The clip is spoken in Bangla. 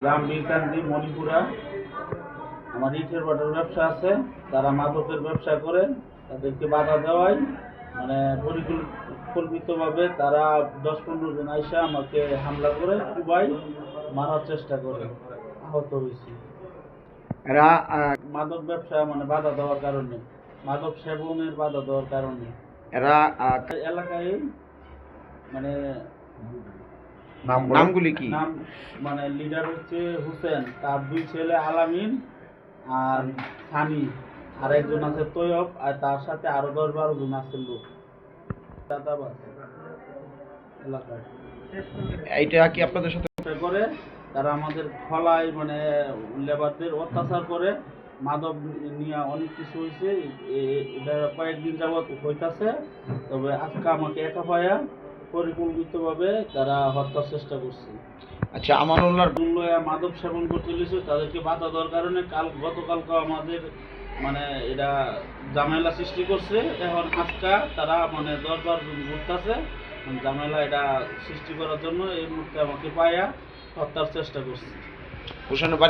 গ্রাম বীরকান্দি মণিপুরা। আমার ইটের ভাটার ব্যবসা আছে, তারা মাদকের ব্যবসা করে, তাদেরকে বাধা দেওয়ায় মানে পরিকল্পিতভাবে তারা 10-15 জন আইসা আমাকে হামলা করে কুবাই মারার চেষ্টা করে, আহত হয়েছি। এরা মাদক ব্যবসা মানে বাধা দেওয়ার কারণে, মাদক সেবনের বাধা দেওয়ার কারণে এরা এলাকায় মানে নামগুলি কি? নাম মানে লিডার হচ্ছে হুসেন, তার 2 ছেলে আলামিন আর সানি, আর একজন আছে তৈয়ব, আর তার সাথে আরো 10-12 জন আছে লোক দাদাবাস এলাকায়। এইটা কি আপনাদের সাথে করে তারা আমাদের খলায় মানে লেবারদের অত্যাচার করে, মাদক নিয়ে অনেক কিছু হয়েছে। এটা কয়েকদিন যাবৎ হইতাছে, তবে আজকে আমাকে একা পায়া পরিকল্পিতভাবে তারা হত্যার চেষ্টা করছে। আচ্ছা, আমানুল্লাহর মাদক সেবন করতে গেছে, তাদেরকে বাধা দেওয়ার কারণে গতকালকে আমাদের মানে এটা ঝামেলা সৃষ্টি করছে। এখন আজকা তারা মানে 10-12 জন ঘুরতেছে ঝামেলা এটা সৃষ্টি করার জন্য এই মুহূর্তে আমাকে পায়া হত্যার চেষ্টা করছে। হোসেনের বাড়ি